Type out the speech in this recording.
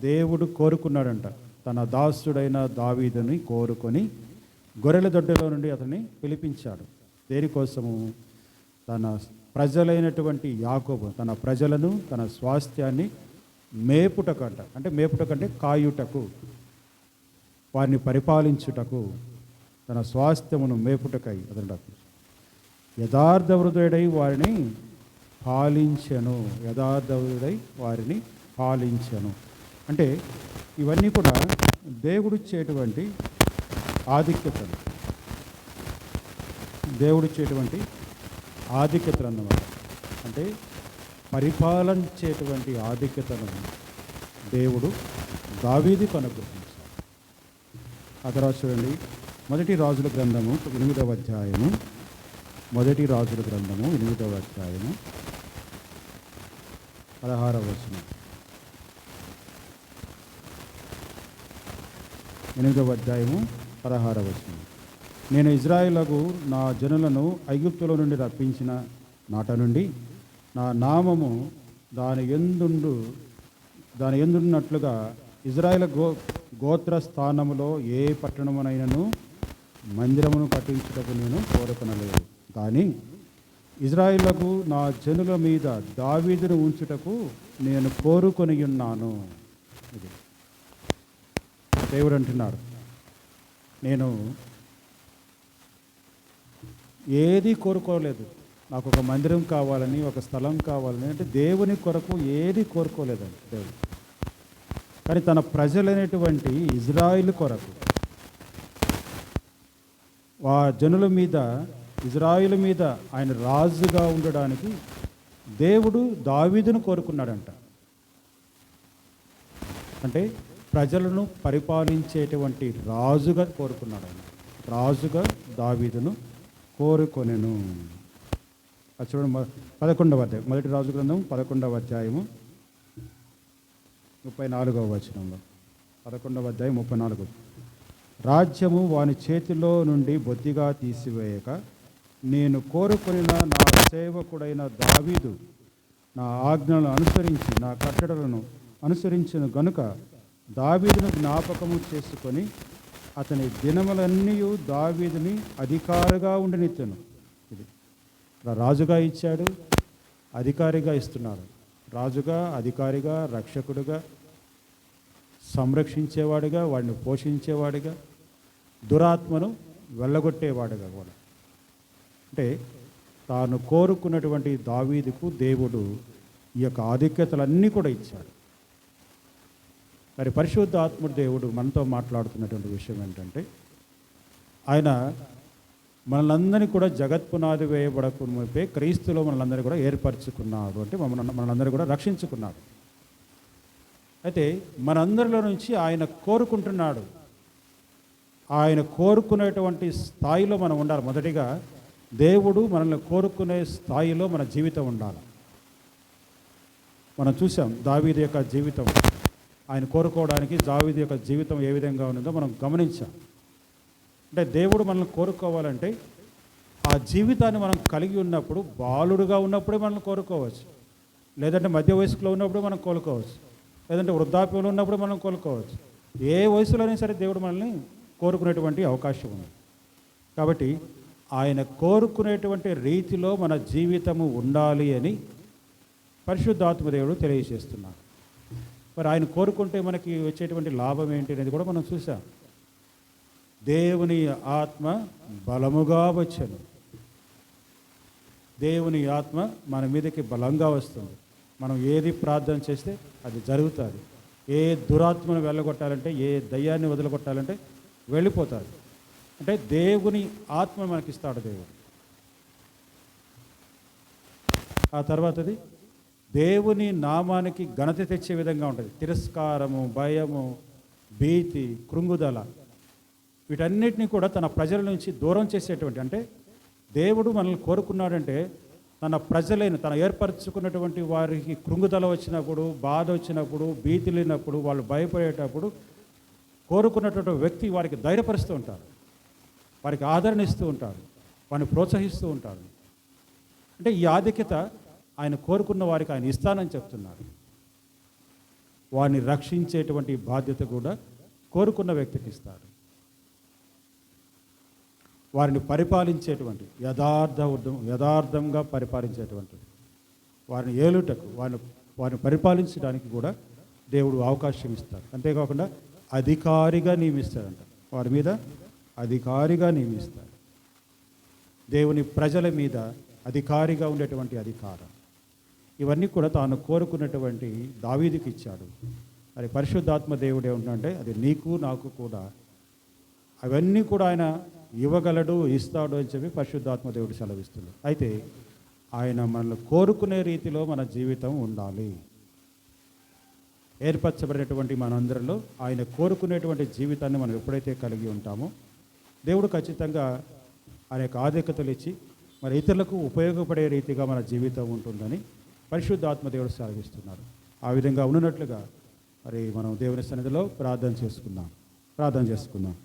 దేవుడు కోరుకున్నాడంట. తన దాసుడైన దావీదుని కోరుకొని గొర్రెల దొడ్డిలో నుండి అతన్ని పిలిపించాడు. దేనికోసము? తన ప్రజలైనటువంటి యాకోబు, తన ప్రజలను, తన స్వాస్థ్యాన్ని మేపుటకంట. అంటే మేపుటకంటే కాయుటకు, వారిని పరిపాలించుటకు, తన స్వాస్థ్యమును మేపుటకై అతను యథార్థ హృదయుడై వారిని పాలించెను. యథార్థ హృదయుడై వారిని పాలించెను. అంటే ఇవన్నీ కూడా దేవుడిచ్చేటువంటి ఆధిక్యతలు, దేవుడిచ్చేటువంటి ఆధిక్యతలు అన్నమాట. అంటే పరిపాలించేటువంటి ఆధిక్యతను దేవుడు దావీదుకు అనుగ్రహించాడు. ఆ తర్వాత చూడండి, మొదటి రాజుల గ్రంథము 8వ అధ్యాయము, మొదటి రాజుల గ్రంథము 8వ అధ్యాయము 16వ వచనం. 8వ అధ్యాయము 16వ వచనం. నేను ఇజ్రాయేలుకు నా జనులను ఐగుప్తులో నుండి రప్పించిన నాట నుండి నా నామము దాని ఎందున్నట్లుగా ఇజ్రాయేల్ గోత్ర స్థానములో ఏ పట్టణమునైనను మందిరమును కట్టించుటకు నేను కోరుకొనలేదు. కానీ ఇజ్రాయేలుకు నా జనుల మీద దావీదును ఉంచుటకు నేను కోరుకొని ఉన్నాను. ఇది దేవుడు అంటున్నాడు. నేను ఏది కోరుకోలేదు. నాకు ఒక మందిరం కావాలని, ఒక స్థలం కావాలని, అంటే దేవుని కొరకు ఏది కోరుకోలేదండి దేవుడు. కానీ తన ప్రజలైనటువంటి ఇజ్రాయిల్ కొరకు, ఆ జనుల మీద, ఇజ్రాయిల్ మీద ఆయన రాజుగా ఉండడానికి దేవుడు దావీదును కోరుకున్నాడంట. అంటే ప్రజలను పరిపాలించేటువంటి రాజుగా కోరుకున్నాడు ఆయన. రాజుగా దావీదును కోరుకొనెను. అది చూడండి, 11వ అధ్యాయం, మొదటి రాజు గ్రంథం 11వ అధ్యాయము 34వ వచనంలో. 11వ అధ్యాయం 34. రాజ్యము వాని చేతిలో నుండి బొత్తిగా తీసివేయక నేను కోరుకొనిన నా సేవకుడైన దావీదు నా ఆజ్ఞలను అనుసరించి నా కట్టడలను అనుసరించిన గనుక దావీదును జ్ఞాపకము చేసుకొని అతని దినములన్నీ దావీదుని అధికారిగా ఉండనిచ్చాను. ఇది రాజుగా ఇచ్చాడు, అధికారిగా ఇస్తున్నాడు. రాజుగా, అధికారిగా, రక్షకుడుగా, సంరక్షించేవాడుగా, వాడిని పోషించేవాడిగా, దురాత్మను వెళ్ళగొట్టేవాడుగా కూడా. అంటే తాను కోరుకున్నటువంటి దావీదుకు దేవుడు ఈ యొక్క ఆధిక్యతలన్నీ కూడా ఇచ్చాడు. మరి పరిశుద్ధ ఆత్మ దేవుడు మనతో మాట్లాడుతున్నటువంటి విషయం ఏంటంటే, ఆయన మనలందరినీ కూడా జగత్పునాది వేయబడకునిపై క్రీస్తులో మనలందరినీ కూడా ఏర్పరచుకున్నాడు. అంటే మనలందరినీ కూడా రక్షించుకున్నాడు. అయితే మనందరిలో నుంచి ఆయన కోరుకుంటున్నాడు. ఆయన కోరుకునేటువంటి స్థాయిలో మనం ఉండాలి. మొదటిగా దేవుడు మనల్ని కోరుకునే స్థాయిలో మన జీవితం ఉండాలి. మనం చూసాం దావీదు యొక్క జీవితం, ఆయన కోరుకోవడానికి దావీదు యొక్క జీవితం ఏ విధంగా ఉన్నదో మనం గమనించాం. అంటే దేవుడు మనల్ని కోరుకోవాలంటే ఆ జీవితాన్ని మనం కలిగి ఉన్నప్పుడు, బాలుడుగా ఉన్నప్పుడే మనల్ని కోరుకోవచ్చు, లేదంటే మధ్య వయసులో ఉన్నప్పుడు మనం కోరుకోవచ్చు, లేదంటే వృద్ధాప్యంలో ఉన్నప్పుడు మనం కోరుకోవచ్చు. ఏ వయసులోనే సరే దేవుడు మనల్ని కోరుకునేటువంటి అవకాశం ఉంది. కాబట్టి ఆయన కోరుకునేటువంటి రీతిలో మన జీవితము ఉండాలి అని పరిశుద్ధాత్మదేవుడు తెలియజేస్తున్నాడు. మరి ఆయన కోరుకుంటే మనకి వచ్చేటువంటి లాభం ఏంటి అనేది కూడా మనం చూసాం. దేవుని ఆత్మ బలముగా వచ్చెను. దేవుని ఆత్మ మన మీదకి బలంగా వస్తుంది. మనం ఏది ప్రార్థన చేస్తే అది జరుగుతుంది. ఏ దురాత్మను వెళ్ళగొట్టాలంటే, ఏ దయ్యాన్ని వదిలిగొట్టాలంటే వెళ్ళిపోతారు. అంటే దేవుని ఆత్మ మనకిస్తాడు దేవుడు. ఆ తర్వాతది దేవుని నామానికి ఘనత తెచ్చే విధంగా ఉంటుంది. తిరస్కారము, భయము, భీతి, కృంగుదల, వీటన్నిటిని కూడా తన ప్రజల నుంచి దూరం చేసేటువంటి, అంటే దేవుడు మనల్ని కోరుకున్నాడంటే తన ప్రజలైన, తన ఏర్పరచుకున్నటువంటి వారికి కృంగుదల వచ్చినప్పుడు, బాధ వచ్చినప్పుడు, భీతి లేనప్పుడు, వాళ్ళు భయపడేటప్పుడు కోరుకున్నటువంటి వ్యక్తి వారికి ధైర్యపరుస్తూ ఉంటారు, వారికి ఆదరణ ఇస్తూ ఉంటారు, వారిని ప్రోత్సహిస్తూ ఉంటారు. అంటే ఈ ఆధిక్యత ఆయన కోరుకున్న వారికి ఆయన ఇస్తానని చెప్తున్నారు. వారిని రక్షించేటువంటి బాధ్యత కూడా కోరుకున్న వ్యక్తికి ఇస్తాడు. వారిని పరిపాలించేటువంటి యథార్థంగా పరిపాలించేటువంటి వారిని ఏలుటకు వారిని పరిపాలించడానికి కూడా దేవుడు అవకాశం ఇస్తాడు. అంతేకాకుండా అధికారిగా నియమిస్తాడంట. వారి మీద అధికారిగా నియమిస్తాడు. దేవుని ప్రజల మీద అధికారిగా ఉండేటువంటి అధికారం, ఇవన్నీ కూడా తాను కోరుకున్నటువంటి దావీదుకి ఇచ్చాడు. మరి పరిశుద్ధాత్మ దేవుడు ఏమంటే అది నీకు నాకు కూడా అవన్నీ కూడా ఆయన ఇవ్వగలడు, ఇస్తాడు అని చెప్పి పరిశుద్ధాత్మ దేవుడు సెలవిస్తుంది. అయితే ఆయన మనల్ని కోరుకునే రీతిలో మన జీవితం ఉండాలి. ఏర్పరచబడినటువంటి మనందరిలో ఆయన కోరుకునేటువంటి జీవితాన్ని మనం ఎప్పుడైతే కలిగి ఉంటామో దేవుడు ఖచ్చితంగా ఆయన యొక్క ఆధిక్యతలు ఇచ్చి మరి ఇతరులకు ఉపయోగపడే రీతిగా మన జీవితం ఉంటుందని పరిశుద్ధాత్మ దేవుడు సెలవిస్తున్నారు. ఆ విధంగా ఉన్నట్లుగా మరి మనం దేవుని సన్నిధిలో ప్రార్థన చేసుకుందాం.